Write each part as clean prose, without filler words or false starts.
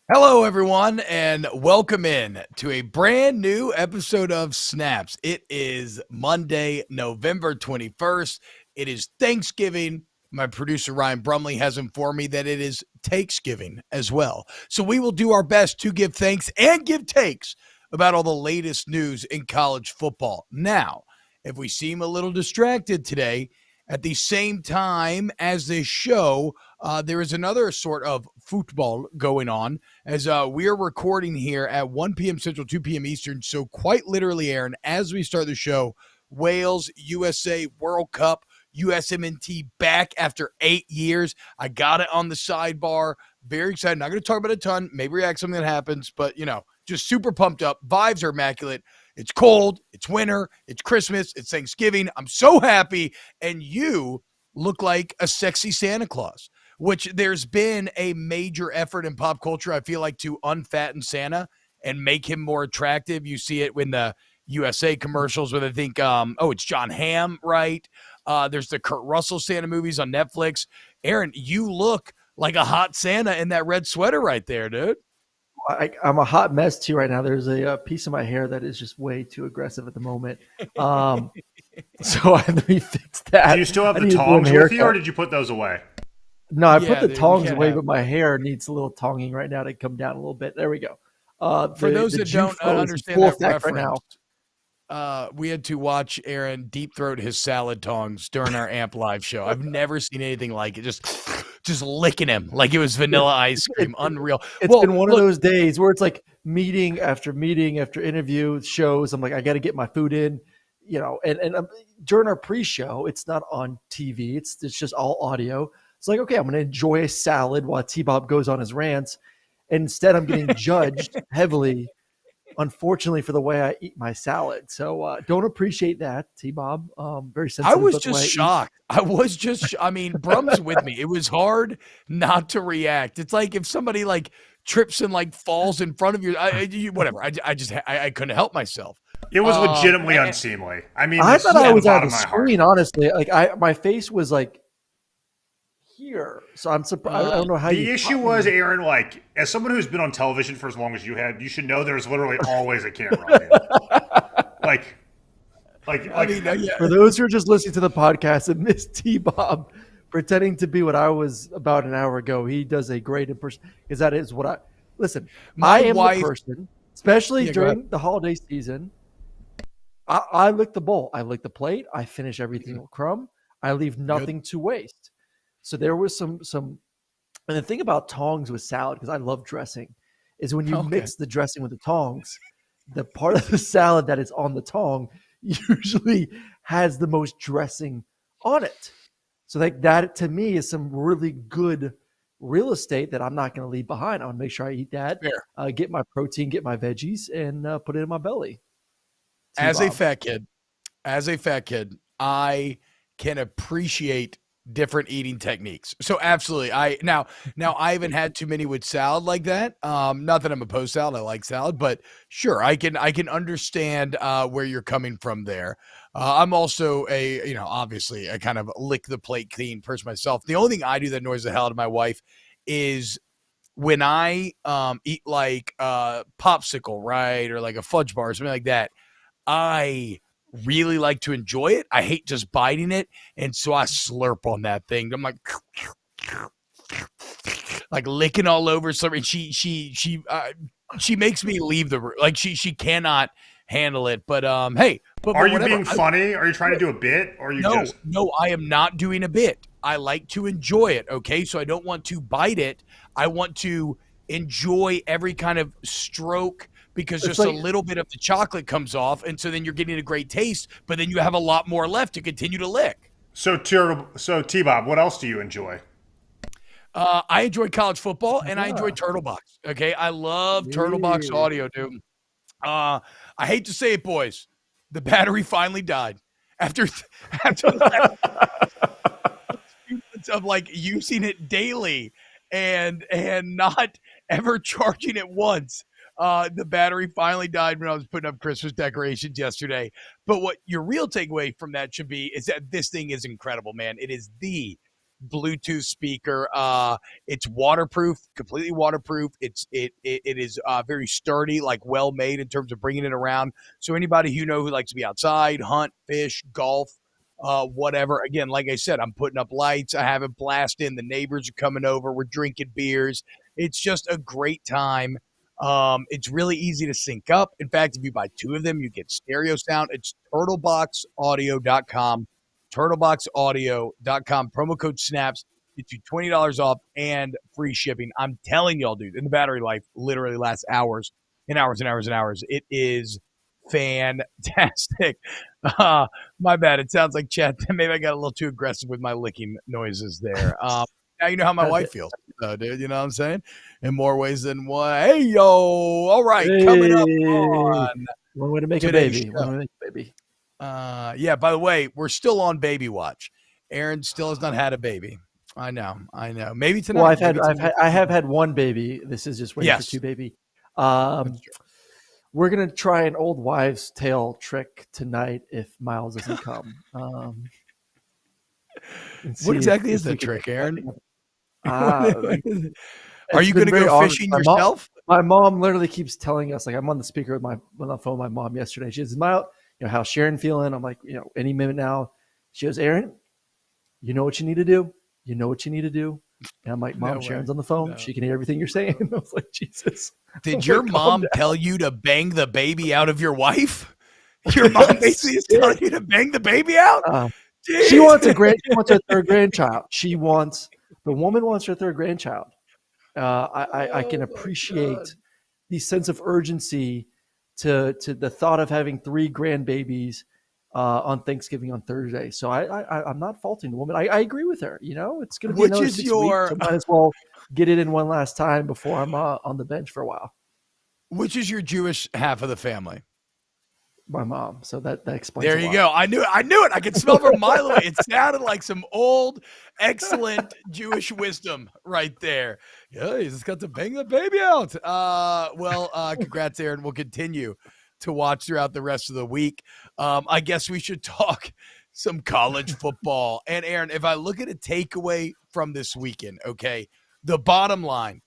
Hello, everyone, and welcome in to a brand new episode of Snaps. It is Monday, November 21st. It is Thanksgiving. My producer, Ryan Brumley, has informed me that it is Takesgiving as well. So we will do our best to give thanks and give takes about all the latest news in college football. Now, if we seem a little distracted today, at the same time as this show, there is another sort of football going on as we are recording here at 1 p.m. Central, 2 p.m. Eastern. So quite literally, Aaron, as we start the show, Wales, USA, World Cup, USMNT back after 8 years. I got it on the sidebar. Very excited. Not going to talk about a ton. Maybe react something that happens, but, just super pumped up. Vibes are immaculate. It's cold. It's winter. It's Christmas. It's Thanksgiving. I'm so happy. And you look like a sexy Santa Claus, which there's been a major effort in pop culture, I feel like, to unfatten Santa and make him more attractive. You see it in the USA commercials where they think, it's John Hamm, right? There's the Kurt Russell Santa movies on Netflix. Aaron, you look like a hot Santa in that red sweater right there, dude. I'm a hot mess too right now. There's a piece of my hair that is just way too aggressive at the moment. So I have to fix that. Do you still have the tongs with you, or did you put those away? No, I put the tongs away, but my hair needs a little tonging right now to come down a little bit. There we go. For those that don't understand that reference, we had to watch Aaron deep throat his salad tongs during our AMP live show. I've never seen anything like it. Just licking him like it was vanilla ice cream. Unreal. It's been one of those days where it's like meeting after interview shows. I'm like, I got to get my food in, and during our pre-show, it's not on TV. It's just all audio. It's like, okay, I'm going to enjoy a salad while T-Bob goes on his rants. And instead, I'm getting judged heavily, unfortunately, for the way I eat my salad. So don't appreciate that, T-Bob. Very sensitive. I was just shocked. Brum's with me. It was hard not to react. It's like if somebody trips and falls in front of you, whatever. I couldn't help myself. It was legitimately unseemly. I thought I was on the screen, honestly. My face was here. So I'm surprised. I don't know how the issue was, Aaron, as someone who's been on television for as long as you have, you should know there's literally always a camera on you. For those who are just listening to the podcast and miss T-Bob pretending to be what I was about an hour ago, he does a great impression, because that is what I am the person, especially during the holiday season. I lick the bowl. I lick the plate. I finish every single crumb. I leave nothing to waste. So there was some And the thing about tongs with salad, because I love dressing, is when you mix the dressing with the tongs, the part of the salad that is on the tong usually has the most dressing on it. So like that to me is some really good real estate that I'm not going to leave behind. I want to make sure I eat that, get my protein, get my veggies, and put it in my belly. As a fat kid, I can appreciate different eating techniques. So absolutely. Now I haven't had too many with salad like that. Not that I'm opposed to salad. I like salad, but sure, I can understand where you're coming from there. I'm also obviously a kind of lick the plate clean person myself. The only thing I do that annoys the hell out of my wife is when I eat like a popsicle, right? Or like a fudge bar or something like that. I really like to enjoy it. I hate just biting it. And so I slurp on that thing. I'm like licking all over something. She makes me leave the room. Like she cannot handle it. But hey, but are you being funny? Are you trying to do a bit? Or are you No, I am not doing a bit. I like to enjoy it. Okay. So I don't want to bite it. I want to enjoy every kind of stroke, because just a little bit of the chocolate comes off, and so then you're getting a great taste, but then you have a lot more left to continue to lick. So T-Bob, what else do you enjoy? I enjoy college football, and I enjoy Turtle Box. Okay, I love Turtle Box audio, dude. I hate to say it, boys. The battery finally died after of like using it daily and not ever charging it once. The battery finally died when I was putting up Christmas decorations yesterday. But what your real takeaway from that should be is that this thing is incredible, man. It is the Bluetooth speaker. It's waterproof, completely waterproof. It is very sturdy, like well made in terms of bringing it around. So anybody who likes to be outside, hunt, fish, golf, whatever. Again, like I said, I'm putting up lights. I have it blast in. The neighbors are coming over. We're drinking beers. It's just a great time. It's really easy to sync up. In fact, if you buy two of them, you get stereo sound. It's turtleboxaudio.com, turtleboxaudio.com. Promo code SNAPS gets you $20 off and free shipping. I'm telling y'all, dude, and the battery life literally lasts hours and hours and hours and hours. It is fantastic. My bad. It sounds like chat. Maybe I got a little too aggressive with my licking noises there. Now you know how my wife feels, dude. You know what I'm saying? In more ways than one. Hey, yo. All right. Coming up on one way to make a baby. One way to make a baby. Yeah, by the way, we're still on baby watch. Aaron still has not had a baby. I know. Maybe tonight. Well, I have had one baby. This is just waiting for two baby. We're going to try an old wives' tale trick tonight if Miles doesn't come. What exactly is the trick, Aaron? Are you going to go fishing yourself? My mom literally keeps telling us, like I'm on the speaker on the phone with my mom yesterday. She says, Miles, how's Sharon feeling? I'm like, any minute now. She goes, Aaron, you know what you need to do? You know what you need to do? And I'm like, Mom, Sharon's on the phone. No. She can hear everything you're saying. I was like, Jesus. Did your mom tell you to bang the baby out of your wife? Your mom basically is telling you to bang the baby out? She wants her third grandchild. The woman wants her third grandchild. I can appreciate the sense of urgency to the thought of having 3 grandbabies on Thanksgiving on Thursday. So I'm not faulting the woman. I agree with her. It's going to be another 6 weeks. So might as well get it in one last time before I'm on the bench for a while. Which is your Jewish half of the family? My mom. So that explains. There you go. I knew it. I could smell from a mile away. It sounded like some old, excellent Jewish wisdom right there. Yeah, he's just got to bang the baby out. Congrats, Aaron. We'll continue to watch throughout the rest of the week. I guess we should talk some college football. And Aaron, if I look at a takeaway from this weekend, okay, the bottom line,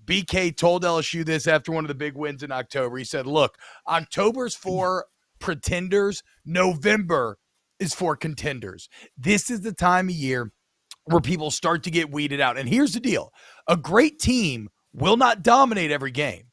BK told LSU this after one of the big wins in October. He said, look, October's for pretenders. November is for contenders. This is the time of year where people start to get weeded out. And here's the deal. A great team will not dominate every game,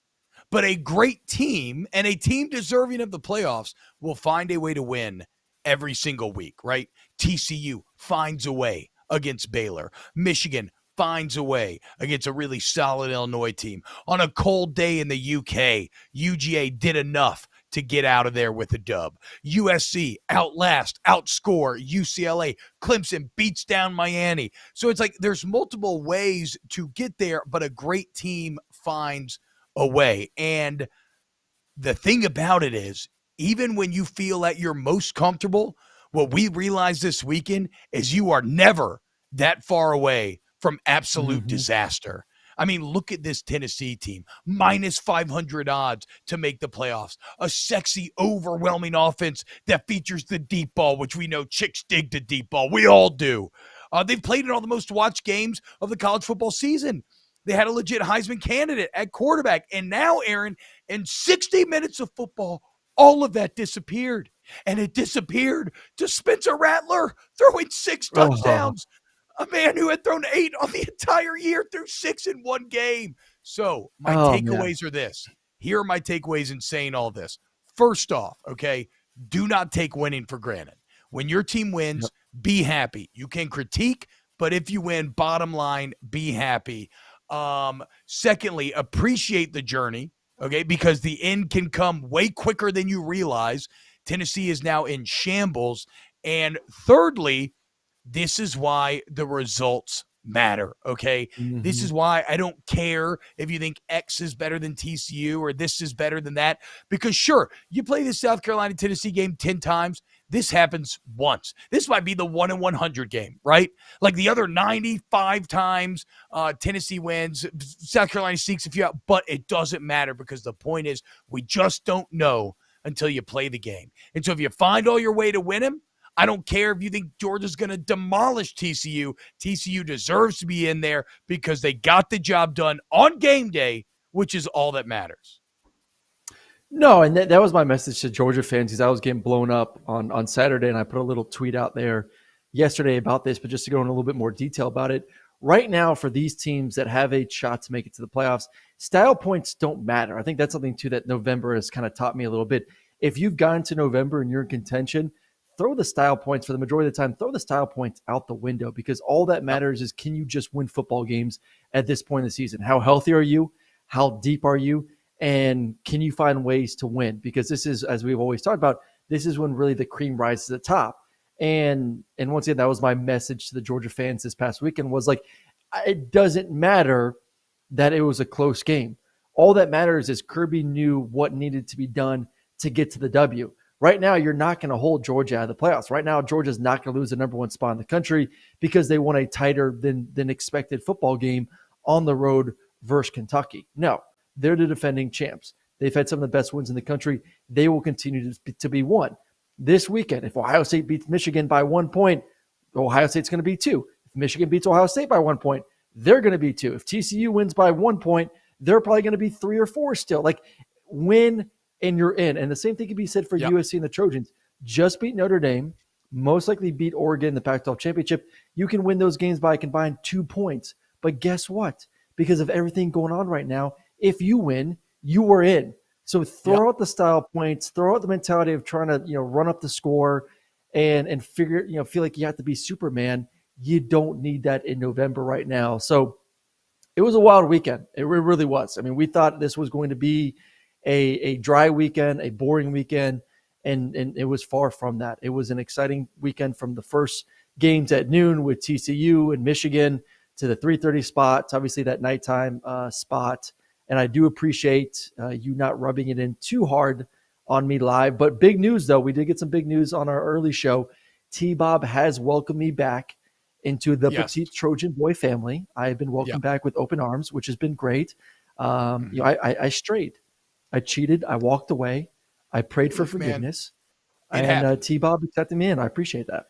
but a great team and a team deserving of the playoffs will find a way to win every single week, right? TCU finds a way against Baylor. Michigan finds a way against a really solid Illinois team. On a cold day in the UK, UGA did enough to get out of there with a dub. USC outscore UCLA. Clemson beats down Miami. So it's like there's multiple ways to get there, but a great team finds a way. And the thing about it is, even when you feel at your most comfortable, what we realized this weekend is you are never that far away from absolute disaster. I mean, look at this Tennessee team, minus 500 odds to make the playoffs. A sexy, overwhelming offense that features the deep ball, which we know chicks dig the deep ball. We all do. They've played in all the most watched games of the college football season. They had a legit Heisman candidate at quarterback. And now, Aaron, in 60 minutes of football, all of that disappeared. And it disappeared to Spencer Rattler throwing 6 touchdowns. A man who had thrown 8 on the entire year threw 6 in one game. So my takeaways are this. Here are my takeaways in saying all this. First off, okay, do not take winning for granted. When your team wins, be happy. You can critique, but if you win, bottom line, be happy. Secondly, appreciate the journey, okay, because the end can come way quicker than you realize. Tennessee is now in shambles. And thirdly, this is why the results matter, okay? This is why I don't care if you think X is better than TCU or this is better than that, because sure, you play the South Carolina-Tennessee game 10 times. This happens once. This might be the 1 in 100 game, right? Like the other 95 times Tennessee wins, South Carolina sneaks a few out, but it doesn't matter because the point is we just don't know until you play the game. And so if you find all your way to win him, I don't care if you think Georgia's going to demolish TCU. TCU deserves to be in there because they got the job done on game day, which is all that matters. No, and that was my message to Georgia fans because I was getting blown up on Saturday, and I put a little tweet out there yesterday about this, but just to go in a little bit more detail about it. Right now, for these teams that have a shot to make it to the playoffs, style points don't matter. I think that's something, too, that November has kind of taught me a little bit. If you've gotten to November and you're in contention, throw the style points for the majority of the time. Throw the style points out the window because all that matters is can you just win football games at this point in the season? How healthy are you? How deep are you? And can you find ways to win? Because this is, as we've always talked about, this is when really the cream rises to the top. And once again, that was my message to the Georgia fans this past weekend was like, it doesn't matter that it was a close game. All that matters is Kirby knew what needed to be done to get to the W. Right now, you're not going to hold Georgia out of the playoffs. Right now, Georgia's not going to lose the number 1 spot in the country because they won a tighter than expected football game on the road versus Kentucky. No, they're the defending champs. They've had some of the best wins in the country. They will continue to be won. This weekend, if Ohio State beats Michigan by 1 point, Ohio State's going to be 2. If Michigan beats Ohio State by 1 point, they're going to be 2. If TCU wins by 1 point, they're probably going to be 3 or 4 still. Like, win and you're in. And the same thing can be said for USC and the Trojans. Just beat Notre Dame, most likely beat Oregon in the Pac-12 championship. You can win those games by a combined 2 points. But guess what? Because of everything going on right now, if you win, you are in. So throw out the style points, throw out the mentality of trying to, run up the score and figure, feel like you have to be Superman. You don't need that in November right now. So it was a wild weekend. It really was. I mean, we thought this was going to be a dry weekend, a boring weekend, and it was far from that. It was an exciting weekend from the first games at noon with TCU and Michigan to the 3:30 spot, to obviously that nighttime spot. And I do appreciate you not rubbing it in too hard on me live. But big news, though. We did get some big news on our early show. T-Bob has welcomed me back into the Petite Trojan Boy family. I have been welcomed back with open arms, which has been great. I strayed. I cheated. I walked away. I prayed for forgiveness. And T-Bob accepted me in. I appreciate that.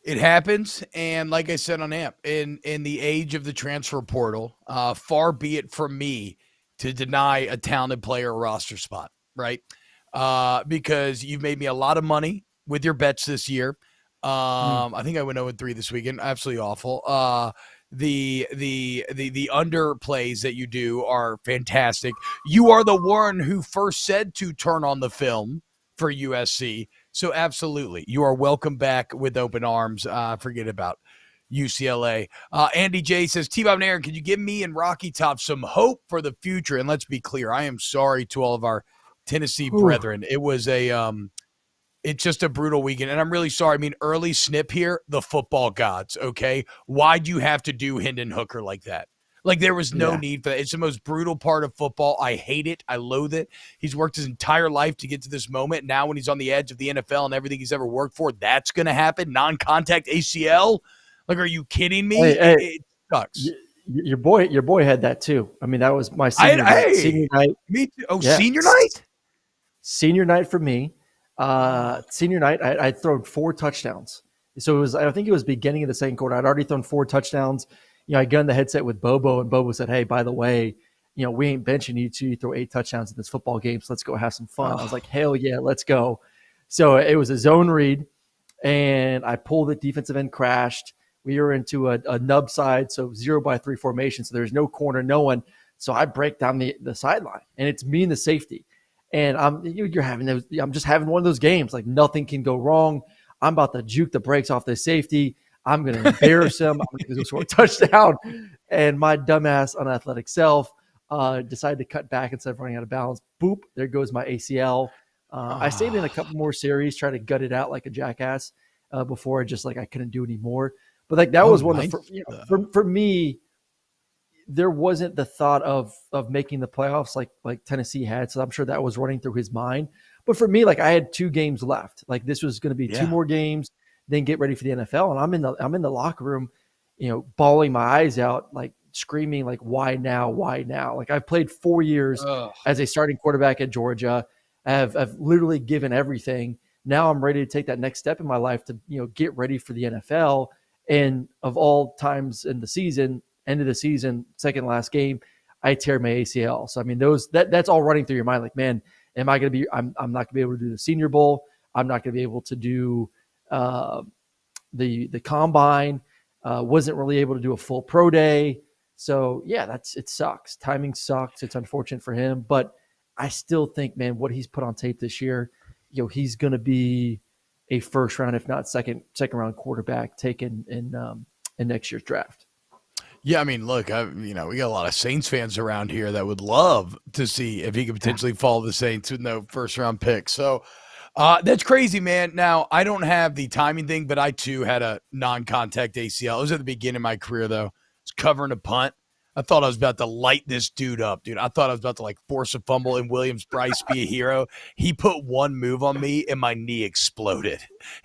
It happens. And like I said on AMP, in the age of the transfer portal, far be it from me to deny a talented player a roster spot, right? Because you've made me a lot of money with your bets this year. I think I went 0-3 this weekend. Absolutely awful. The underplays that you do are fantastic. You are the one who first said to turn on the film for USC. So absolutely, you are welcome back with open arms. Forget about UCLA. Andy J says, T-Bob and Aaron, can you give me and Rocky Top some hope for the future? And let's be clear, I am sorry to all of our Tennessee brethren. It was it's just a brutal weekend, and I'm really sorry. I mean, early snip here, the football gods, okay? Why'd you have to do Hendon Hooker like that? Like, there was no need for that. It's the most brutal part of football. I hate it. I loathe it. He's worked his entire life to get to this moment. Now when he's on the edge of the NFL and everything he's ever worked for, that's going to happen. Non-contact ACL? Like, are you kidding me? It sucks. Your boy had that too. I mean, that was my senior night. Senior night. Me too. Oh, yeah. Senior night? Senior night for me. Senior night, I'd thrown 4 touchdowns. So I think it was beginning of the second quarter. I'd already thrown 4 touchdowns. I got in the headset with Bobo, and Bobo said, hey, by the way, we ain't benching you till you throw 8 touchdowns in this football game. So let's go have some fun. I was like, hell yeah, let's go. So it was a zone read, and I pulled it. Defensive end crashed. We were into a nub side, so 0-by-3 formation. So there's no corner, no one. So I break down the sideline, and it's me and the safety. And I'm just having one of those games. Like, nothing can go wrong. I'm about to juke the brakes off the safety. I'm going to embarrass him. I'm going to go score a touchdown. And my dumbass, unathletic self decided to cut back instead of running out of bounds. Boop, there goes my ACL. I stayed in a couple more series, trying to gut it out like a jackass before I couldn't do anymore. But that was one of the for me, there wasn't the thought of making the playoffs like Tennessee had. So I'm sure that was running through his mind. But for me, I had 2 games left. This was going to be 2 more games, then get ready for the NFL. And I'm in the locker room, bawling my eyes out, screaming, why now? Why now? I've played 4 years as a starting quarterback at Georgia. I've literally given everything. Now I'm ready to take that next step in my life to, get ready for the NFL. And of all times in the season, end of the season, second last game, I tear my ACL. So I mean, that's all running through your mind. Man, am I going to be? I'm not going to be able to do the Senior Bowl. I'm not going to be able to do the combine. Wasn't really able to do a full pro day. So yeah, it sucks. Timing sucks. It's unfortunate for him, but I still think, man, what he's put on tape this year, he's going to be a first round, if not second round quarterback taken in next year's draft. Yeah, I mean, look, we got a lot of Saints fans around here that would love to see if he could potentially follow the Saints with no first-round pick. So that's crazy, man. Now, I don't have the timing thing, but I, too, had a non-contact ACL. It was at the beginning of my career, though. I was covering a punt. I thought I was about to light this dude up, dude. I thought I was about to, force a fumble and Williams-Brice be a hero. He put one move on me, and my knee exploded.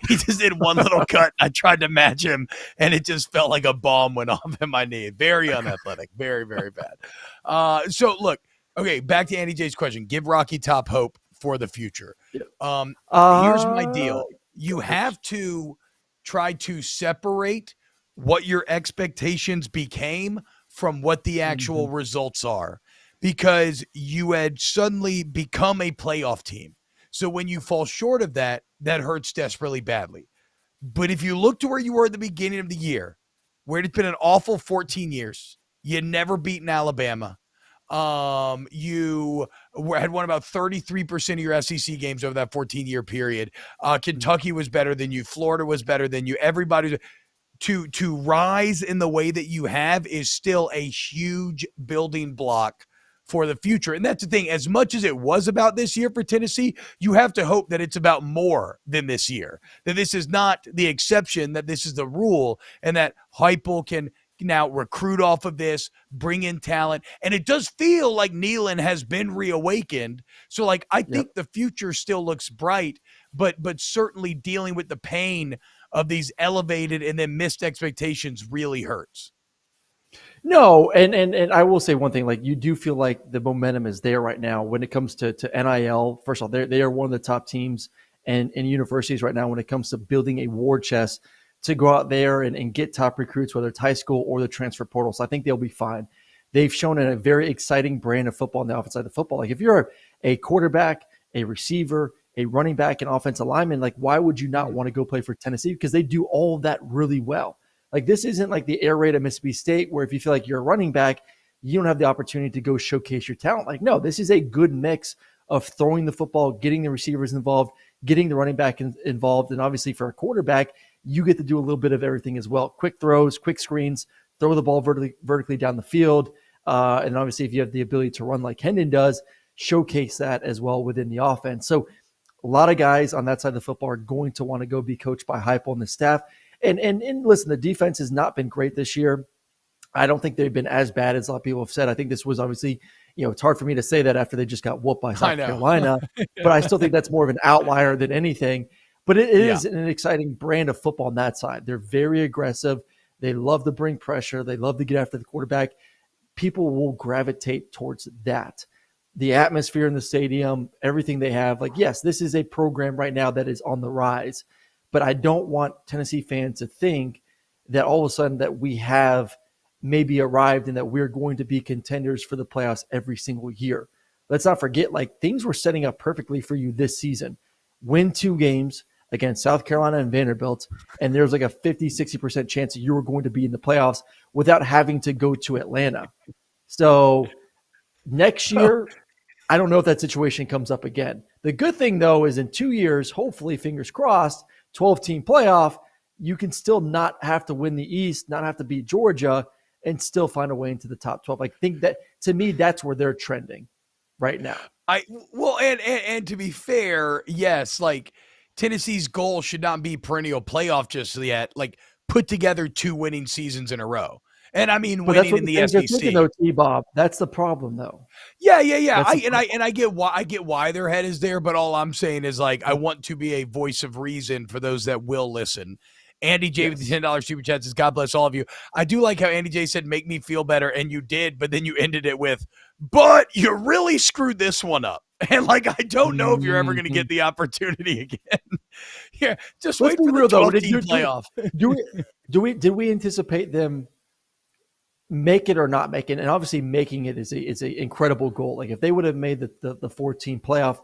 He just did one little cut. I tried to match him, and it just felt like a bomb went off in my knee. Very unathletic. Very, very bad. So, look, okay, back to Andy J's question. Give Rocky Top hope for the future. Here's my deal. You have to try to separate what your expectations became from what the actual results are, because you had suddenly become a playoff team. So when you fall short of that, that hurts desperately badly. But if you look to where you were at the beginning of the year, where it's been an awful 14 years, you had never beaten Alabama. You had won about 33% of your SEC games over that 14-year period. Kentucky was better than you. Florida was better than you. Everybody to rise in the way that you have is still a huge building block for the future. And that's the thing. As much as it was about this year for Tennessee, you have to hope that it's about more than this year, that this is not the exception, that this is the rule, and that Heupel can now recruit off of this, bring in talent. And it does feel like Neyland has been reawakened. So I think the future still looks bright, but certainly dealing with the pain of these elevated and then missed expectations really hurts. No, and I will say one thing, you do feel like the momentum is there right now when it comes to NIL. First of all, they are one of the top teams and universities right now when it comes to building a war chest to go out there and get top recruits, whether it's high school or the transfer portal. So I think they'll be fine. They've shown a very exciting brand of football on the offense side of football. If you're a quarterback, a receiver, a running back, and offensive lineman, why would you not want to go play for Tennessee? Because they do all of that really well. This isn't like the air raid at Mississippi State where if you feel like you're a running back, you don't have the opportunity to go showcase your talent. No, this is a good mix of throwing the football, getting the receivers involved, getting the running back involved, and obviously for a quarterback, you get to do a little bit of everything as well. Quick throws, quick screens, throw the ball vertically down the field. And obviously, if you have the ability to run like Hendon does, showcase that as well within the offense. So a lot of guys on that side of the football are going to want to go be coached by Heupel and the staff. And listen, the defense has not been great this year. I don't think they've been as bad as a lot of people have said. I think this was obviously, it's hard for me to say that after they just got whooped by South Carolina, but I still think that's more of an outlier than anything. But it is an exciting brand of football on that side. They're very aggressive. They love to bring pressure. They love to get after the quarterback. People will gravitate towards that. The atmosphere in the stadium, everything they have. Like, yes, this is a program right now that is on the rise, but I don't want Tennessee fans to think that all of a sudden that we have maybe arrived and that we're going to be contenders for the playoffs every single year. Let's not forget, like, things were setting up perfectly for you this season. Win 2 games against South Carolina and Vanderbilt, and there's like a 50-60% chance that you were going to be in the playoffs without having to go to Atlanta. So next year, I don't know if that situation comes up again. The good thing, though, is in 2 years, hopefully, fingers crossed, 12-team playoff, you can still not have to win the East, not have to beat Georgia, and still find a way into the top 12. I think that, to me, that's where they're trending right now. And to be fair, yes, like Tennessee's goal should not be perennial playoff just yet. Like, put together 2 winning seasons in a row. And I mean, but winning in the SEC. Thinking, though, T-Bob. That's the problem, though. Yeah. I get why their head is there, but all I'm saying is, like, I want to be a voice of reason for those that will listen. Andy J with the $10 super chat says, God bless all of you. I do like how Andy J said, make me feel better, and you did, but then you ended it with, but you really screwed this one up. And, like, I don't know if you're ever going to get the opportunity again. Yeah, just Let's wait for real, the 12-team playoff. Did we anticipate them make it or not make it? And obviously making it is an incredible goal. Like, if they would have made the 14 playoff,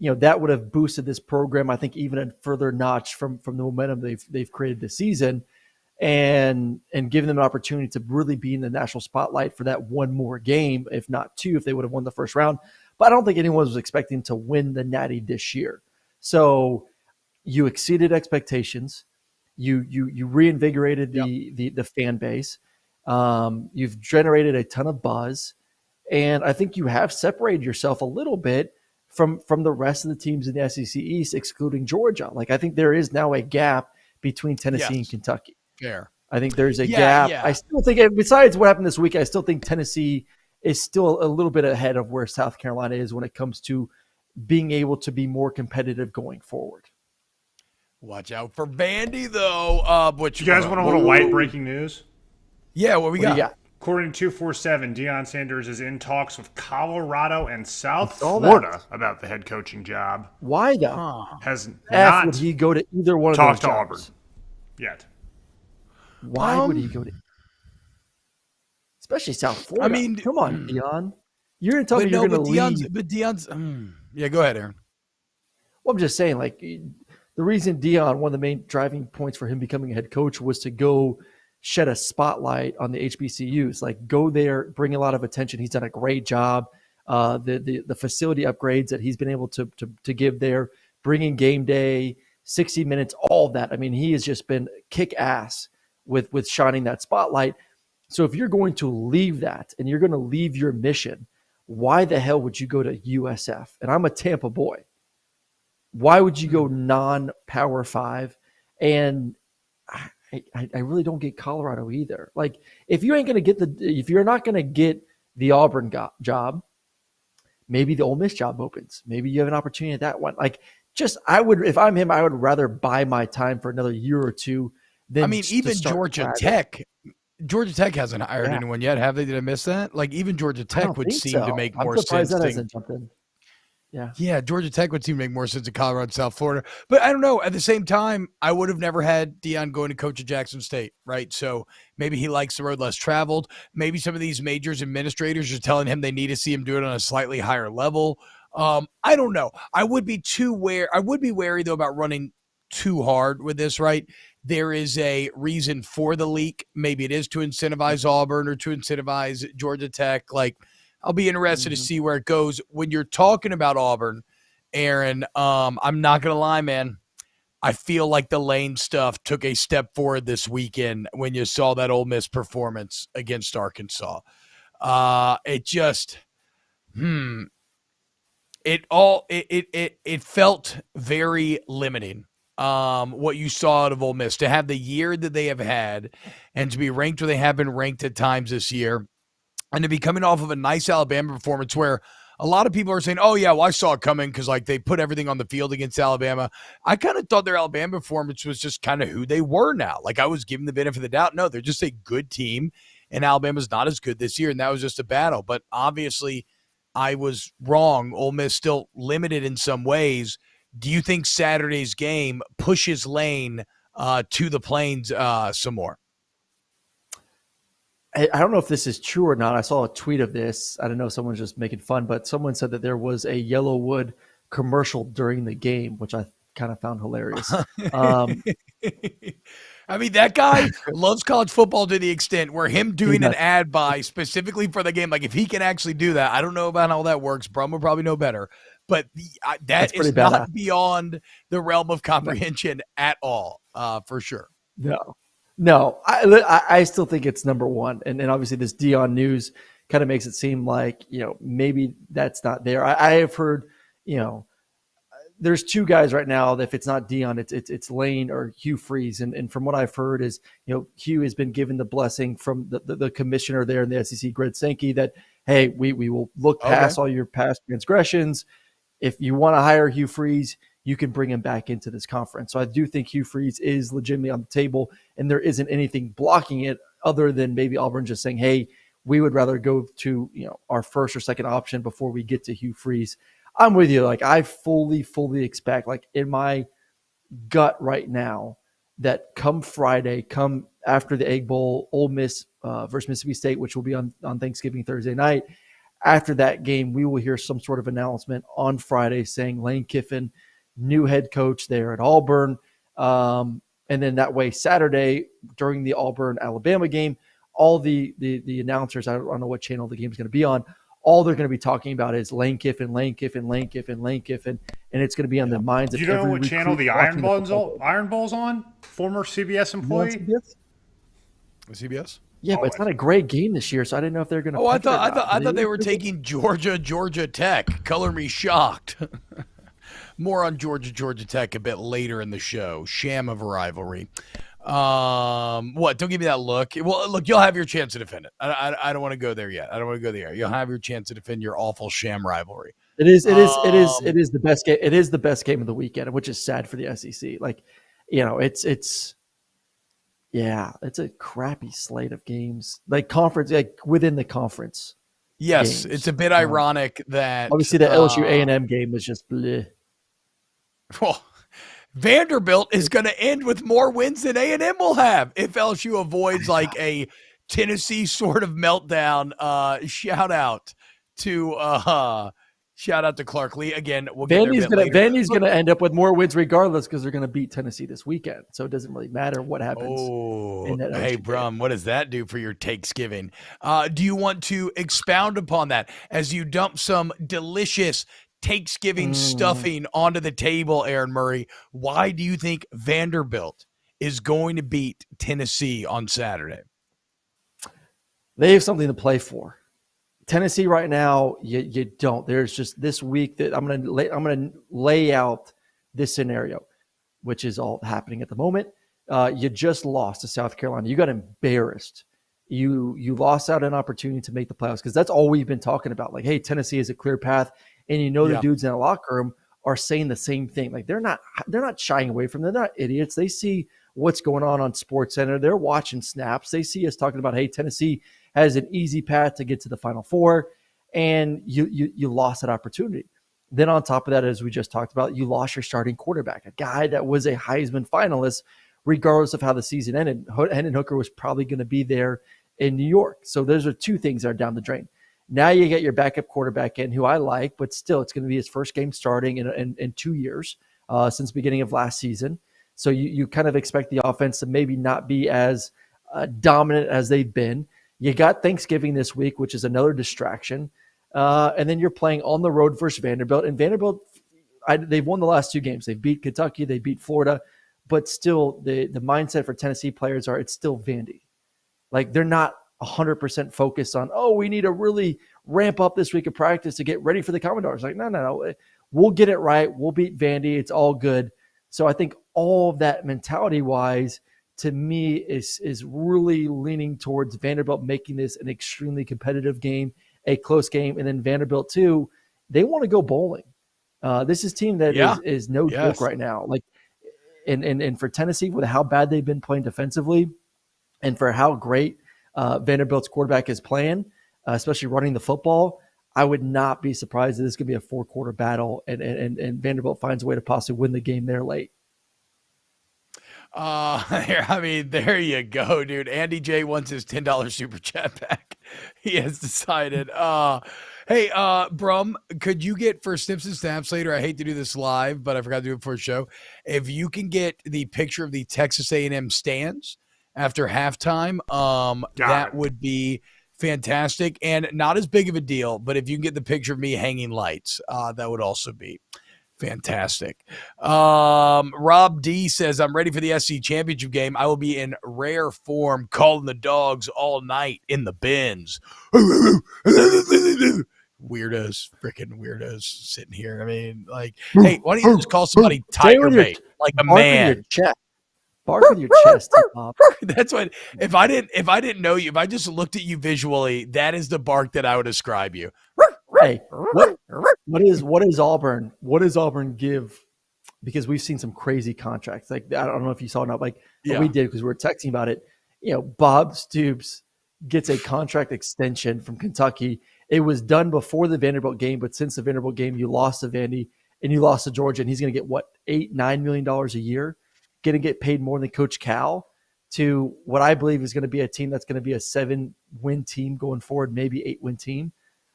that would have boosted this program, I think, even a further notch from the momentum they've created this season, and given them an opportunity to really be in the national spotlight for that one more game, if not 2, if they would have won the first round. But I don't think anyone was expecting to win the Natty this year. So you exceeded expectations. You reinvigorated the fan base. You've generated a ton of buzz, and I think you have separated yourself a little bit from the rest of the teams in the SEC East, excluding Georgia. Like, I think there is now a gap between Tennessee and Kentucky. Fair. I think there's a gap. Yeah. I still think, besides what happened this week, I still think Tennessee is still a little bit ahead of where South Carolina is when it comes to being able to be more competitive going forward. Watch out for Vandy, though. What you guys want a little light breaking news? Yeah, what we got? According to 247, Deion Sanders is in talks with Colorado and South Florida about the head coaching job. Why, though? Has not would he go to either one of talked those to jobs? Auburn yet. Why would he go to, especially South Florida? I mean, come on, Deion. You're going to tell me you're going to leave. But Deion's yeah, go ahead, Aaron. Well, I'm just saying, like, the reason Deion, one of the main driving points for him becoming a head coach was to go shed a spotlight on the HBCUs. Like, go there, bring a lot of attention. He's done a great job. The facility upgrades that he's been able to give there, bringing game day, 60 minutes, all of that. I mean, he has just been kick ass with shining that spotlight. So if you're going to leave that and you're going to leave your mission, why the hell would you go to USF? And I'm a Tampa boy. Why would you go non-Power 5? And I really don't get Colorado either. Like, if you're not going to get the Auburn job, maybe the Ole Miss job opens. Maybe you have an opportunity at that one. Like, if I'm him, I would rather buy my time for another year or two. Even Georgia Tech. Georgia Tech hasn't hired anyone yet, have they? Did I miss that? Like, even Georgia Tech would seem to make more sense. That hasn't jumped in. Yeah, Georgia Tech would seem to make more sense than Colorado and South Florida. But I don't know. At the same time, I would have never had Deion going to coach at Jackson State, right? So maybe he likes the road less traveled. Maybe some of these majors administrators are telling him they need to see him do it on a slightly higher level. I don't know. I would be wary, though, about running too hard with this, right? There is a reason for the leak. Maybe it is to incentivize Auburn or to incentivize Georgia Tech. Like, I'll be interested to see where it goes. When you're talking about Auburn, Aaron, I'm not going to lie, man. I feel like the Lane stuff took a step forward this weekend when you saw that Ole Miss performance against Arkansas. It just, it felt very limiting. What you saw out of Ole Miss to have the year that they have had, and to be ranked where they have been ranked at times this year, and to be coming off of a nice Alabama performance where a lot of people are saying, oh, yeah, well, I saw it coming because, like, they put everything on the field against Alabama. I kind of thought their Alabama performance was just kind of who they were now. Like, I was giving the benefit of the doubt. No, they're just a good team, and Alabama's not as good this year, and that was just a battle. But obviously, I was wrong. Ole Miss still limited in some ways. Do you think Saturday's game pushes Lane to the Plains some more? I don't know if this is true or not. I saw a tweet of this. I don't know if someone's just making fun, but someone said that there was a Yellowwood commercial during the game, which I kind of found hilarious. I mean, that guy loves college football to the extent where him doing an ad buy specifically for the game, like if he can actually do that, I don't know about how that works. Brum will probably know better, but that is not beyond the realm of comprehension at all, for sure. No, I still think it's number one. And obviously this Deion news kind of makes it seem like, maybe that's not there. I have heard, there's two guys right now that if it's not Deion, it's Lane or Hugh Freeze. And from what I've heard is, Hugh has been given the blessing from the commissioner there in the SEC, Greg Sankey, that, hey, we will look past all your past transgressions. If you want to hire Hugh Freeze, you can bring him back into this conference. So I do think Hugh Freeze is legitimately on the table, and there isn't anything blocking it other than maybe Auburn just saying, hey, we would rather go to our first or second option before we get to Hugh Freeze. I'm with you. Like, I fully expect, like, in my gut right now, that come Friday, come after the Egg Bowl, Ole Miss versus Mississippi State, which will be on Thanksgiving Thursday night, after that game, we will hear some sort of announcement on Friday saying Lane Kiffin, new head coach there at Auburn. And then that way, Saturday during the Auburn-Alabama game, all the announcers, I don't know what channel the game is going to be on, all they're going to be talking about is Lane Kiffin, Lane Kiffin, Lane Kiffin, Lane Kiffin, and it's going to be on the minds of every recruit. You know what channel the Iron Bowl's on? Former CBS employee? CBS? Yeah, but it's not a great game this year, so I didn't know if they're going to. Oh, I thought they were taking Georgia Tech. Color me shocked. More on Georgia Tech a bit later in the show. Sham of a rivalry. What? Don't give me that look. Well, look, you'll have your chance to defend it. I don't want to go there yet. I don't want to go there. You'll have your chance to defend your awful sham rivalry. It is the best game. It is the best game of the weekend, which is sad for the SEC. Like, it's a crappy slate of games. Like conference, like within the conference. Yes, games. It's a bit ironic that obviously the LSU A&M game was just bleh. Well, Vanderbilt is going to end with more wins than A&M will have if LSU avoids like a Tennessee sort of meltdown. Shout out to Clark Lee again. We'll get Vandy's going to end up with more wins regardless because they're going to beat Tennessee this weekend. So it doesn't really matter what happens. In that hey, Brum, what does that do for your Takesgiving? Do you want to expound upon that as you dump some delicious Takesgiving stuffing onto the table, Aaron Murray? Why do you think Vanderbilt is going to beat Tennessee on Saturday? They have something to play for. Tennessee right now, you don't. There's just this week that I'm gonna lay out this scenario, which is all happening at the moment. You just lost to South Carolina. You got embarrassed. You lost out an opportunity to make the playoffs because that's all we've been talking about. Like, hey, Tennessee is a clear path. And the dudes in the locker room are saying the same thing. Like they're not shying away from them. They're not idiots. They see what's going on SportsCenter. They're watching snaps. They see us talking about, hey, Tennessee has an easy path to get to the Final Four, and you lost that opportunity. Then on top of that, as we just talked about, you lost your starting quarterback, a guy that was a Heisman finalist, regardless of how the season ended. Hendon Hooker was probably going to be there in New York. So those are two things that are down the drain. Now you get your backup quarterback in, who I like, but still it's going to be his first game starting in 2 years since the beginning of last season. So you kind of expect the offense to maybe not be as dominant as they've been. You got Thanksgiving this week, which is another distraction. And then you're playing on the road versus Vanderbilt. And Vanderbilt, they've won the last two games. They beat Kentucky. They beat Florida. but still the mindset for Tennessee players it's still Vandy. Like they're not 100% focused on, we need to really ramp up this week of practice to get ready for the Commodores. Like, no. We'll get it right. We'll beat Vandy. It's all good. So I think all of that mentality-wise, to me, is really leaning towards Vanderbilt making this an extremely competitive game, a close game. And then Vanderbilt, too, they want to go bowling. This is a team that is no joke right now. Like, and for Tennessee, with how bad they've been playing defensively and for how great Vanderbilt's quarterback is playing, especially running the football, I would not be surprised that this could be a 4-quarter battle and Vanderbilt finds a way to possibly win the game there late. There you go, dude. Andy J wants his $10 super chat back. He has decided. Hey, Brum, could you get for Snips and Snaps later? I hate to do this live, but I forgot to do it before the show. If you can get the picture of the Texas A&M stands after halftime, that would be fantastic and not as big of a deal. But if you can get the picture of me hanging lights, that would also be fantastic. Rob D says, I'm ready for the SC championship game. I will be in rare form calling the dogs all night in the bins. Weirdos sitting here. I mean, like, hey, why don't you just call somebody Tiger Bait like a man? Bark with your chest. That's what. If I didn't know you, if I just looked at you visually, that is the bark that I would ascribe you. Hey, what is Auburn? What does Auburn give? Because we've seen some crazy contracts. Like, I don't know if you saw it up. Like, we did because we were texting about it. Bob Stoops gets a contract extension from Kentucky. It was done before the Vanderbilt game, but since the Vanderbilt game, you lost to Vandy and you lost to Georgia, and he's going to get $8-9 million a year. Going to get paid more than Coach Cal to what I believe is going to be a team that's going to be a 7-win team going forward, maybe 8-win team.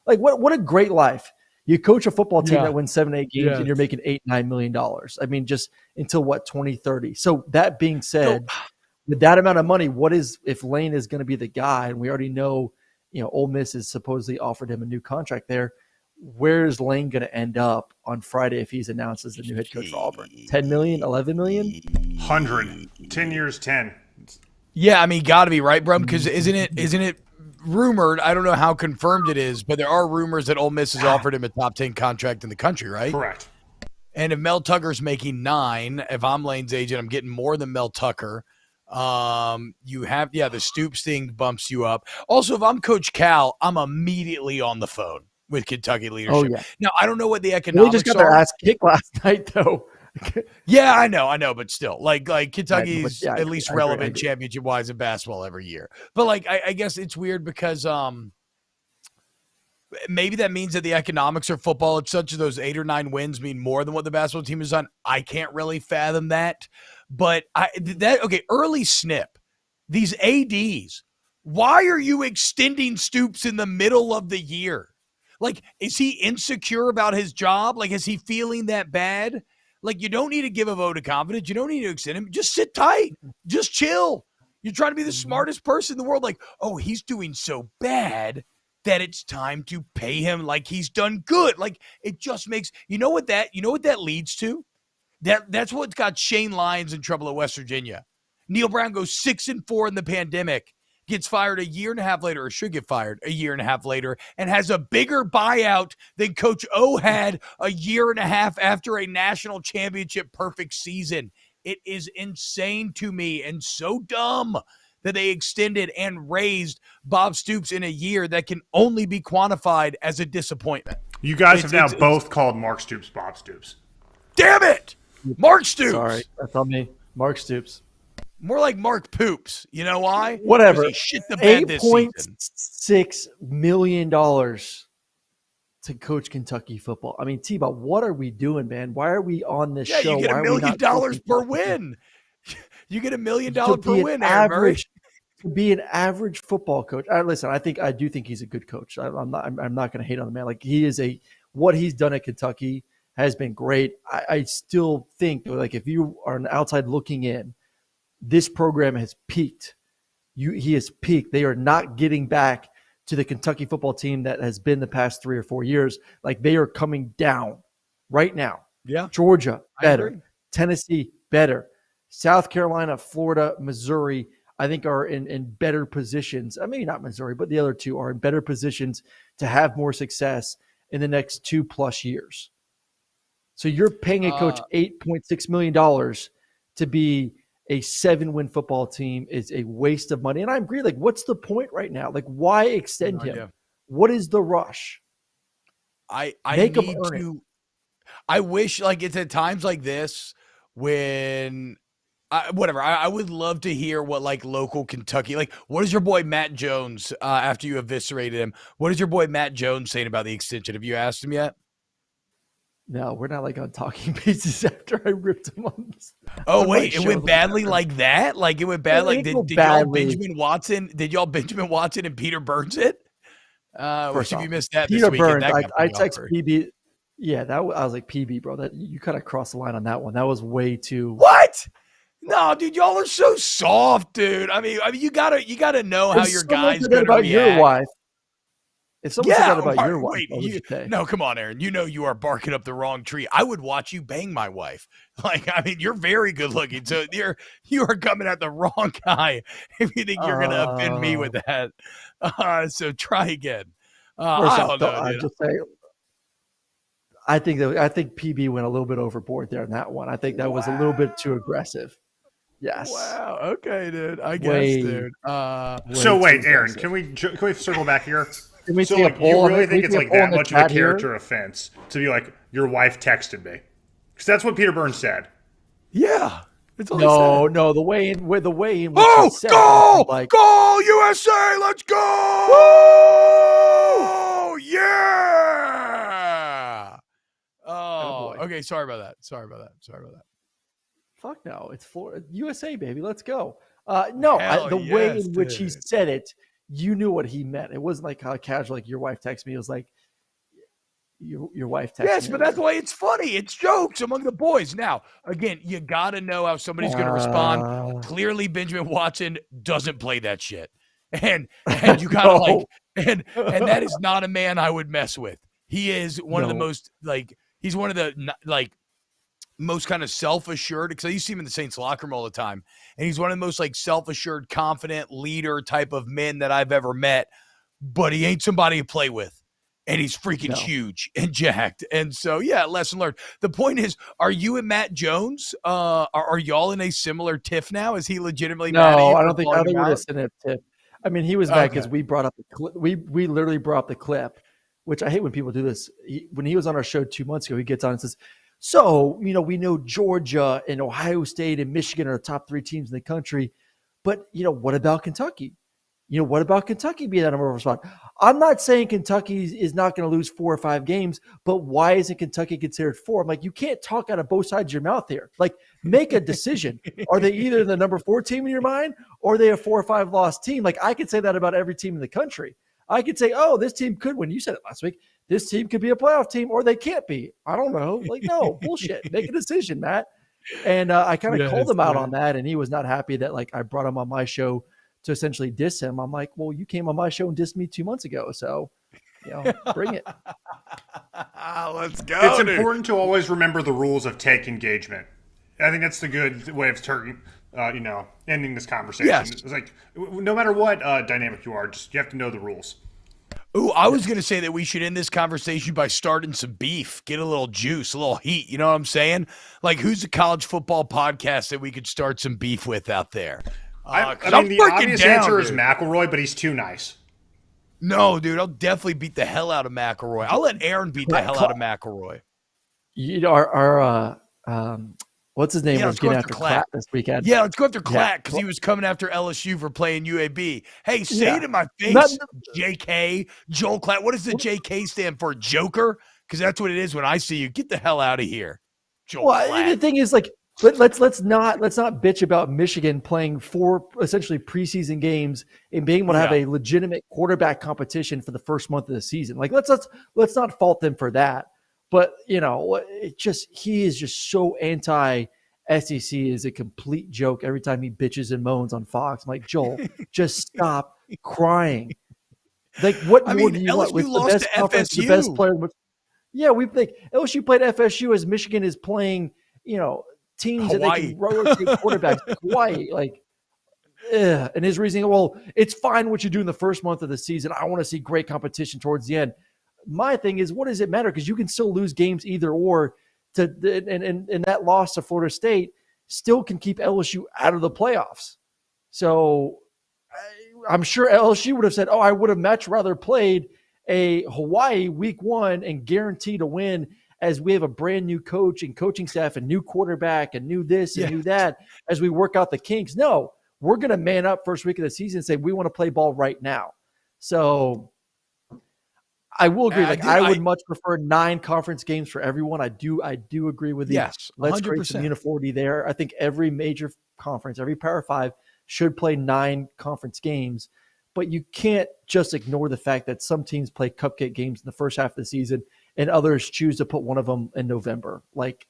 Like what a great life. You coach a football team that wins 7-8 games and you're making $8-9 million. I mean, just until 2030. So that being said, with that amount of money, if Lane is going to be the guy, and we already know, Ole Miss has supposedly offered him a new contract there. Where is Lane going to end up on Friday if he's announced as the new head coach for Auburn? 10 million, 11 million? 100. 10 years, 10. Yeah, I mean, got to be right, bro, because isn't it rumored, I don't know how confirmed it is, but there are rumors that Ole Miss has offered him a top 10 contract in the country, right? Correct. And if Mel Tucker's making $9, if I'm Lane's agent, I'm getting more than Mel Tucker. You have, the Stoops thing bumps you up. Also, if I'm Coach Cal, I'm immediately on the phone with Kentucky leadership. Oh, yeah. Now, I don't know what the economics are. They just got their ass kicked last night, though. Yeah, I know, but still, like Kentucky's at least relevant championship-wise in basketball every year. But like, I guess it's weird because maybe that means that the economics of football, it's such as those 8 or 9 wins mean more than what the basketball team has done. I can't really fathom that. But early snip, these ADs. Why are you extending Stoops in the middle of the year? Like, is he insecure about his job? Like, is he feeling that bad? Like, you don't need to give a vote of confidence. You don't need to extend him. Just sit tight. Just chill. You're trying to be the smartest person in the world. Like, he's doing so bad that it's time to pay him like he's done good. Like, it just makes, you know what that leads to? That's what's got Shane Lyons in trouble at West Virginia. Neil Brown goes 6-4 in the pandemic. Gets fired a year and a half later, or should get fired a year and a half later, and has a bigger buyout than Coach O had a year and a half after a national championship perfect season. It is insane to me and so dumb that they extended and raised Bob Stoops in a year that can only be quantified as a disappointment. You guys have now both called Mark Stoops Bob Stoops. Damn it! Mark Stoops! Sorry, that's on me. Mark Stoops. More like Mark Poops. You know why? Whatever. He shit the bed this season. $8.6 million to coach Kentucky football. I mean, T-Bob, what are we doing, man? Why are we on this show? You get $1 million per win. You get $1 million per win, average. To be an average football coach. Listen, I do think he's a good coach. I'm not going to hate on the man. Like, what he's done at Kentucky has been great. I still think, like, if you are an outside looking in, this program has peaked. He has peaked. They are not getting back to the Kentucky football team that has been the past 3 or 4 years. Like, they are coming down right now. Yeah. Georgia, better. Tennessee, better. South Carolina, Florida, Missouri, I think are in better positions. I mean, not Missouri, but the other two are in better positions to have more success in the next 2+ years. So you're paying a coach $8.6 million to be a 7-win football team is a waste of money. And I agree. Like, what's the point right now? Like, why extend him? Idea. What is the rush? I need to. I wish, like, it's at times like this when I would love to hear what, like, local Kentucky, like, what is your boy Matt Jones after you eviscerated him? What is your boy Matt Jones saying about the extension? Have you asked him yet? No, we're not like on talking pieces after I ripped him on this. Oh, wait, it went badly like that? Like, it went bad? Like, did y'all Benjamin Watson and Peter Burns it? Which if you missed that Peter this weekend, Burns, I text PB. Yeah, I was like, PB, bro, that you kind of crossed the line on that one. That was way too. What? No, dude, y'all are so soft, dude. I mean, you gotta know how your guy's gonna about react. Your wife. If someone said that about your wife, no, come on, Aaron. You know you are barking up the wrong tree. I would watch you bang my wife. Like, I mean, you're very good looking, so you are coming at the wrong guy if you think you're gonna offend me with that. So try again. I don't know, dude. I think PB went a little bit overboard there in that one. I think that was a little bit too aggressive. Yes. Wow. Okay, dude. I guess, dude. So wait, Aaron, can we circle back here? So like, you really think it's like that much of a character offense to be like, your wife texted me? Because that's what Peter Burns said. Yeah. No, the way in which he said go! Like, go USA! Let's go! Woo! Yeah! Oh, okay. Sorry about that. Fuck no, it's Florida, USA, baby. Let's go. The way in which he said it, you knew what he meant. It wasn't like how casual, like your wife texted me. It was like your wife texted me. Yes, but that's why it's funny. It's jokes among the boys. Now, again, you got to know how somebody's going to respond. Clearly, Benjamin Watson doesn't play that shit. And you got to like, and that is not a man I would mess with. He is one of the most, like, he's one of the, like, most kind of self-assured, because I used to see him in the Saints locker room all the time, and he's one of the most, like, self-assured, confident leader type of men that I've ever met, but he ain't somebody to play with, and he's freaking huge and jacked. And so, yeah, lesson learned. The point is, are you and Matt Jones, are y'all in a similar tiff now? Is he legitimately mad at you? I don't think we're in a tiff. I mean, he was mad because we brought up the clip. We literally brought up the clip, which I hate when people do this. When he was on our show 2 months ago, he gets on and says, so, we know Georgia and Ohio State and Michigan are the top 3 teams in the country. But, what about Kentucky? What about Kentucky being that number 1 spot? I'm not saying Kentucky is not going to lose 4 or 5 games, but why isn't Kentucky considered 4? I'm like, you can't talk out of both sides of your mouth here. Like, make a decision. Are they either the number 4 team in your mind, or are they a 4 or 5 loss team? Like, I could say that about every team in the country. I could say, oh, this team could win. You said it last week. This team could be a playoff team, or they can't be. I don't know. Like, no, bullshit. Make a decision, Matt. And I kind of called him out on that, and he was not happy that, like, I brought him on my show to essentially diss him. I'm like, well, you came on my show and dissed me 2 months ago, so, bring it. Let's go. It's important to always remember the rules of take engagement. I think that's the good way of ending this conversation. Yes. It's like, no matter what dynamic you are, you have to know the rules. Ooh, I was going to say that we should end this conversation by starting some beef, get a little juice, a little heat. You know what I'm saying? Like, who's a college football podcast that we could start some beef with out there? I mean, the obvious answer is McElroy, but he's too nice. No, dude, I'll definitely beat the hell out of McElroy. I'll let Aaron beat the hell out of McElroy. What's his name? Was getting after Clapp this weekend. Yeah, let's go after Clapp because he was coming after LSU for playing UAB. Hey, say it in my face, JK, Joel Clapp. What does the JK stand for? Joker? Because that's what it is when I see you. Get the hell out of here, Joel Clapp. The thing is, like, let's not bitch about Michigan playing 4 essentially preseason games and being able to have a legitimate quarterback competition for the first month of the season. Like, let's not fault them for that. But, he is just so anti-SEC is a complete joke every time he bitches and moans on Fox. I'm like, Joel, just stop crying. Like, what more do you want? LSU lost to FSU. The best player. Yeah, we think LSU played FSU as Michigan is playing, teams that they Hawaii. can rotate quarterbacks like Hawaii. Like, and his reasoning, well, it's fine what you do in the first month of the season. I want to see great competition towards the end. My thing is, what does it matter? Because you can still lose games either or. And that loss to Florida State still can keep LSU out of the playoffs. So I'm sure LSU would have said, I would have much rather played a Hawaii week 1 and guaranteed to win, as we have a brand new coach and coaching staff and new quarterback and new this and new that as we work out the kinks. No, we're going to man up first week of the season and say, we want to play ball right now. So I will agree. I would much prefer 9 conference games for everyone. I do agree with you. Yes, 100%. Let's create some uniformity there. I think every major conference, every Power 5 should play 9 conference games, but you can't just ignore the fact that some teams play cupcake games in the first half of the season and others choose to put one of them in November. Like,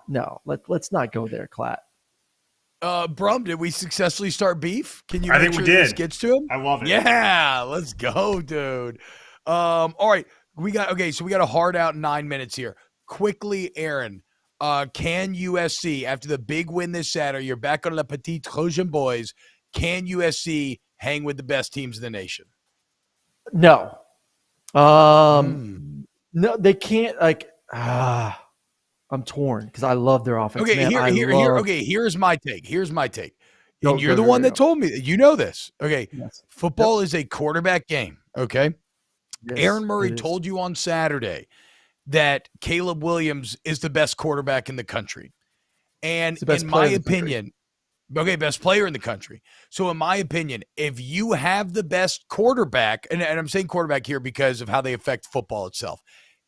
no, let's not go there, Klatt. Brum, did we successfully start beef? Can you? I think we did. This gets to him. I love it. Yeah, let's go, dude. All right, so we got a hard out 9 minutes here. Quickly, Aaron, can USC, after the big win this Saturday, you're back on the Petit Trojan boys, can USC hang with the best teams in the nation? No. No, they can't. I'm torn because I love their offense. Okay, here's my take. And you're the one that told me that. You know this. Okay, yes. Football is a quarterback game, okay? Yes, Aaron Murray told you on Saturday that Caleb Williams is the best quarterback in the country. And in my opinion, best player in the country. So in my opinion, if you have the best quarterback, and I'm saying quarterback here because of how they affect football itself.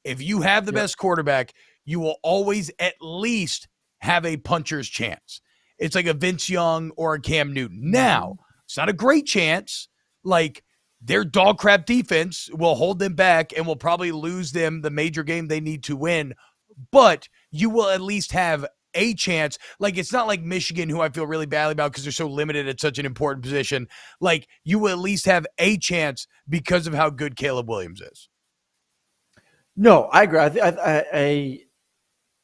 If you have the best quarterback, you will always at least have a puncher's chance. It's like a Vince Young or a Cam Newton. Now, it's not a great chance. Like, their dog crap defense will hold them back and will probably lose them the major game they need to win. But you will at least have a chance. Like, it's not like Michigan, who I feel really badly about because they're so limited at such an important position. Like, you will at least have a chance because of how good Caleb Williams is. No, I agree.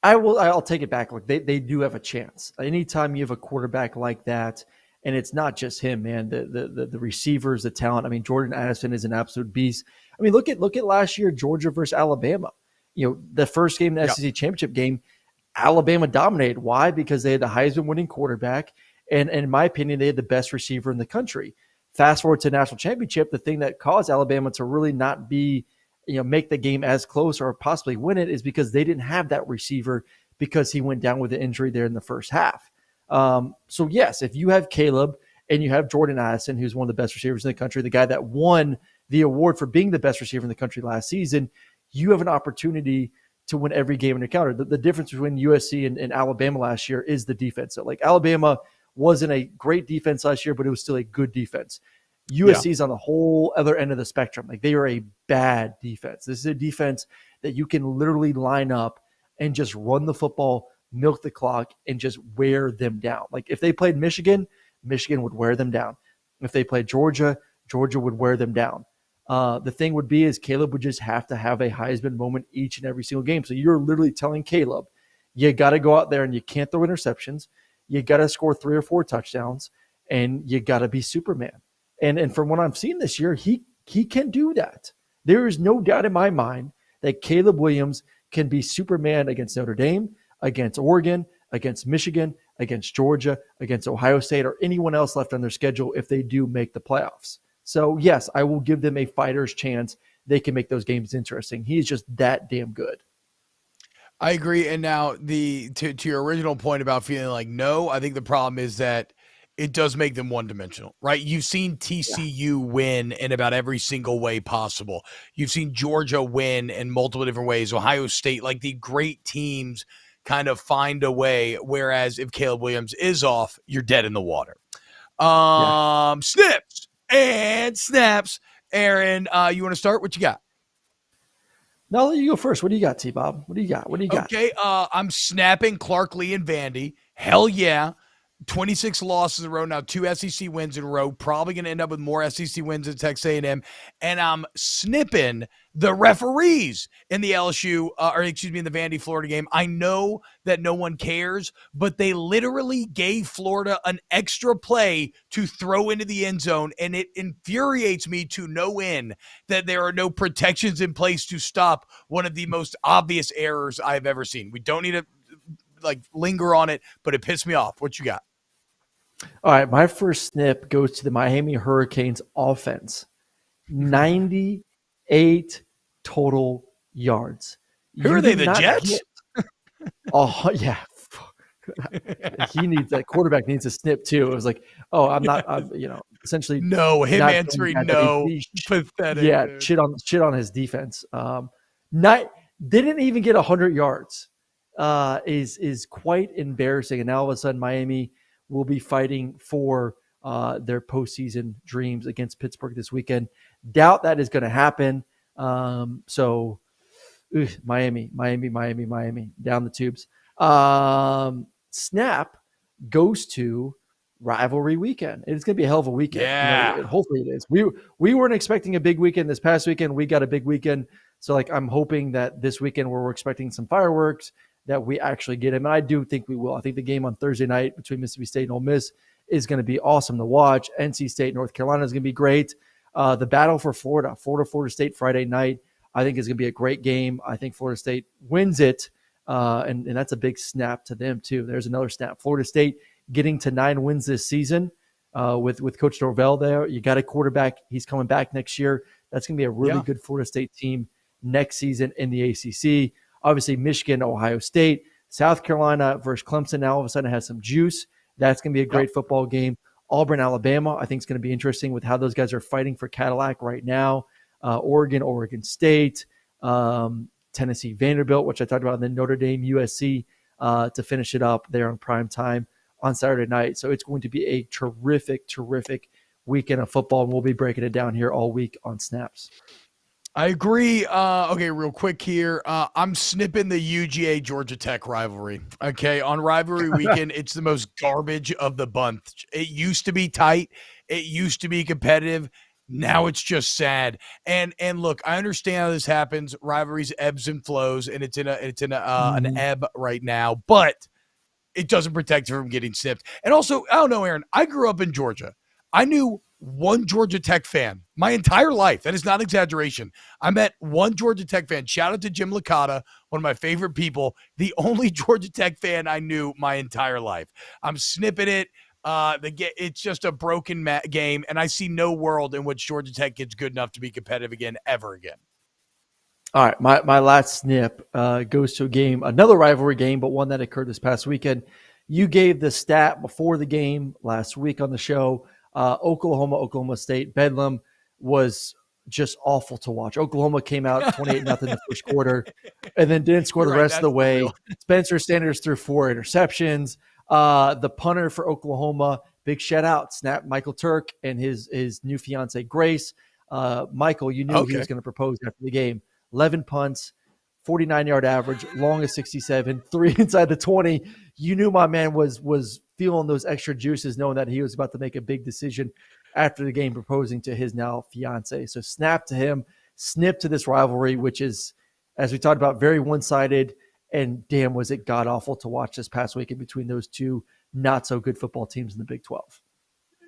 I'll take it back. Look, they do have a chance. Anytime you have a quarterback like that, and it's not just him, man. The receivers, the talent. I mean, Jordan Addison is an absolute beast. I mean, look at last year, Georgia versus Alabama. You know, the first game, the SEC championship game, Alabama dominated. Why? Because they had the Heisman winning quarterback, and in my opinion, they had the best receiver in the country. Fast forward to national championship, the thing that caused Alabama to really not be, make the game as close or possibly win it is because they didn't have that receiver because he went down with an injury there in the first half. So yes, if you have Caleb and you have Jordan Addison, who's one of the best receivers in the country, the guy that won the award for being the best receiver in the country last season, you have an opportunity to win every game in your counter. The difference between USC and Alabama last year is the defense. So like Alabama wasn't a great defense last year, but it was still a good defense. USC is on the whole other end of the spectrum. Like they are a bad defense. This is a defense that you can literally line up and just run the football, milk the clock, and just wear them down. Like if they played Michigan, Michigan would wear them down. If they played Georgia, Georgia would wear them down. The thing would be is Caleb would just have to have a Heisman moment each and every single game. So you're literally telling Caleb, you got to go out there and you can't throw interceptions. You got to score 3 or 4 touchdowns, and you got to be Superman. And from what I've seen this year, he can do that. There is no doubt in my mind that Caleb Williams can be Superman against Notre Dame, against Oregon, against Michigan, against Georgia, against Ohio State, or anyone else left on their schedule if they do make the playoffs. So, yes, I will give them a fighter's chance. They can make those games interesting. He is just that damn good. I agree. And now to your original point about feeling like no, I think the problem is that it does make them one-dimensional, right? You've seen TCU win in about every single way possible. You've seen Georgia win in multiple different ways. Ohio State, like the great teams kind of find a way, whereas if Caleb Williams is off, you're dead in the water. Snips and snaps. Aaron, you want to start? What you got? No, let you go first. What do you got, T-Bob? What do you got? Okay, I'm snapping Clark Lee and Vandy. Hell yeah. 26 losses in a row now, 2 SEC wins in a row, probably going to end up with more SEC wins at Texas A&M, and I'm snipping the referees in the LSU, in the Vandy, Florida game. I know that no one cares, but they literally gave Florida an extra play to throw into the end zone, and it infuriates me to no end that there are no protections in place to stop one of the most obvious errors I've ever seen. We don't need to linger on it, but it pissed me off. What you got? All right, my first snip goes to the Miami Hurricanes offense. 98 total yards. Who are they, the Jets? Oh, yeah. That quarterback needs a snip too. It was like, essentially. No, him answering no. Pathetic. Yeah, dude. shit on his defense. Didn't even get 100 yards. Is quite embarrassing. And now all of a sudden Miami will be fighting for their postseason dreams against Pittsburgh this weekend. Doubt that is going to happen. Miami, down the tubes. Snap goes to rivalry weekend. It's going to be a hell of a weekend. Yeah. Hopefully it is. We weren't expecting a big weekend this past weekend. We got a big weekend. So I'm hoping that this weekend where we're expecting some fireworks, that we actually get him. And I do think we will. I think the game on Thursday night between Mississippi State and Ole Miss is going to be awesome to watch. NC State, North Carolina is going to be great. The battle for Florida State Friday night, I think is going to be a great game. I think Florida State wins it. And that's a big snap to them too. There's another snap. Florida State getting to 9 wins this season with Coach Norvell there. You got a quarterback. He's coming back next year. That's going to be a really good Florida State team next season in the ACC. Obviously, Michigan, Ohio State, South Carolina versus Clemson now all of a sudden has some juice. That's going to be a great football game. Auburn, Alabama, I think is going to be interesting with how those guys are fighting for Cadillac right now. Oregon State, Tennessee, Vanderbilt, which I talked about, and then Notre Dame, USC to finish it up there on prime time on Saturday night. So it's going to be a terrific weekend of football, and we'll be breaking it down here all week on Snaps. I agree. Okay, real quick here. I'm snipping the UGA Georgia Tech rivalry. Okay, on rivalry weekend, it's the most garbage of the bunch. It used to be tight. It used to be competitive. Now it's just sad. And look, I understand how this happens. Rivalries ebbs and flows, and it's in an ebb right now. But it doesn't protect you from getting snipped. And also, I don't know, Aaron. I grew up in Georgia. I knew one Georgia Tech fan my entire life. That is not exaggeration. I met one Georgia Tech fan. Shout out to Jim Licata, one of my favorite people. The only Georgia Tech fan I knew my entire life. I'm snipping it. It's just a broken game, and I see no world in which Georgia Tech gets good enough to be competitive again, ever again. All right, my last snip goes to a game, another rivalry game, but one that occurred this past weekend. You gave the stat before the game last week on the show. Oklahoma State, Bedlam was just awful to watch. Oklahoma came out 28-0 in the first quarter and then didn't score the rest of the way. Spencer Sanders threw 4 interceptions. The punter for Oklahoma, big shout out, snap Michael Turk and his new fiance Grace. Michael, you knew he was going to propose after the game. 11 punts, 49-yard average, longest 67, 3 inside the 20. You knew my man was feeling those extra juices, knowing that he was about to make a big decision after the game, proposing to his now fiance. So snap to him, snip to this rivalry, which is, as we talked about, very one-sided. And damn, was it god-awful to watch this past weekend between those two not-so-good football teams in the Big 12.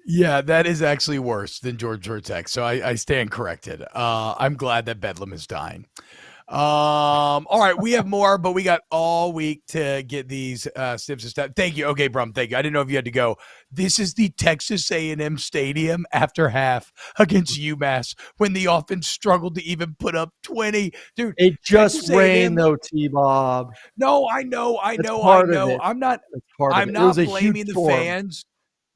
Yeah, that is actually worse than Georgia Tech. So I stand corrected. I'm glad that Bedlam is dying. All right, we have more, but we got all week to get these snips and stuff. Thank you. Okay, Brum, thank you. I didn't know if you had to go. This is the Texas A&M Stadium after half against UMass when the offense struggled to even put up 20. Dude, it just rained though, T-Bob. No, I know. I'm not blaming the fans.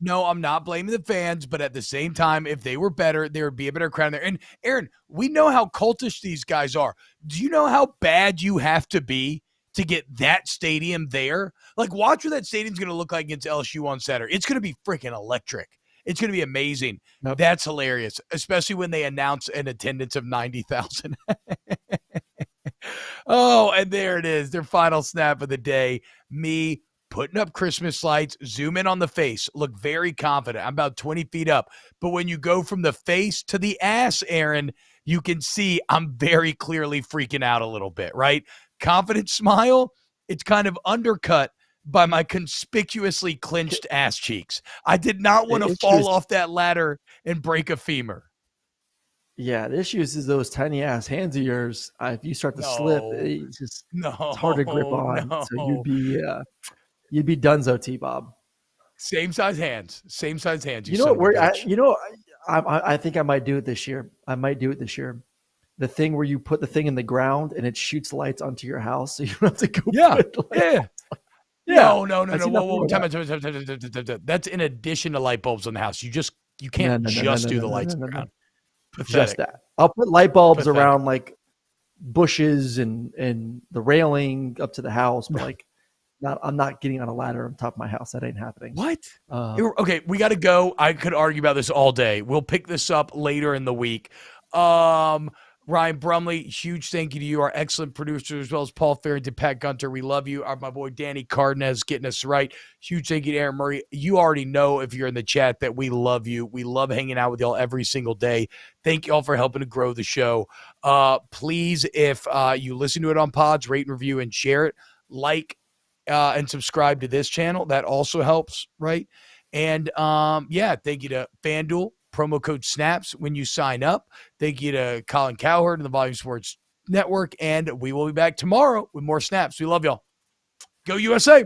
No, I'm not blaming the fans, but at the same time, if they were better, there would be a better crowd there. And Aaron, we know how cultish these guys are. Do you know how bad you have to be to get that stadium there? Like, watch what that stadium's going to look like against LSU on Saturday. It's going to be freaking electric. It's going to be amazing. Nope. That's hilarious, especially when they announce an attendance of 90,000. Oh, and there it is, their final snap of the day. Me putting up Christmas lights, zoom in on the face, look very confident. I'm about 20 feet up. But when you go from the face to the ass, Aaron, you can see I'm very clearly freaking out a little bit, right? Confident smile, it's kind of undercut by my conspicuously clenched ass cheeks. I did not want to fall off that ladder and break a femur. Yeah, the issue is those tiny ass hands of yours. If you start to slip, it's hard to grip on. So you'd be donezo, T-Bob. Same size hands. You know what? I think I might do it this year. The thing where you put the thing in the ground and it shoots lights onto your house, so you don't have to go. No. Whoa. Time. That's in addition to light bulbs on the house. You can't do the lights around. Just that. I'll put light bulbs around like bushes and the railing up to the house, but like I'm not getting on a ladder on top of my house. That ain't happening. What? Okay, we got to go. I could argue about this all day. We'll pick this up later in the week. Ryan Brumley, huge thank you to you, our excellent producer, as well as Paul Farrington, Pat Gunter. We love you. My boy Danny Cardenas getting us right. Huge thank you to Aaron Murray. You already know, if you're in the chat, that we love you. We love hanging out with y'all every single day. Thank you all for helping to grow the show. Please, if you listen to it on pods, rate and review and share it. Like and subscribe to this channel. That also helps, right? And thank you to FanDuel. Promo code SNAPS when you sign up. Thank you to Colin Cowherd and the Volume Sports Network. And we will be back tomorrow with more Snaps. We love y'all. Go USA.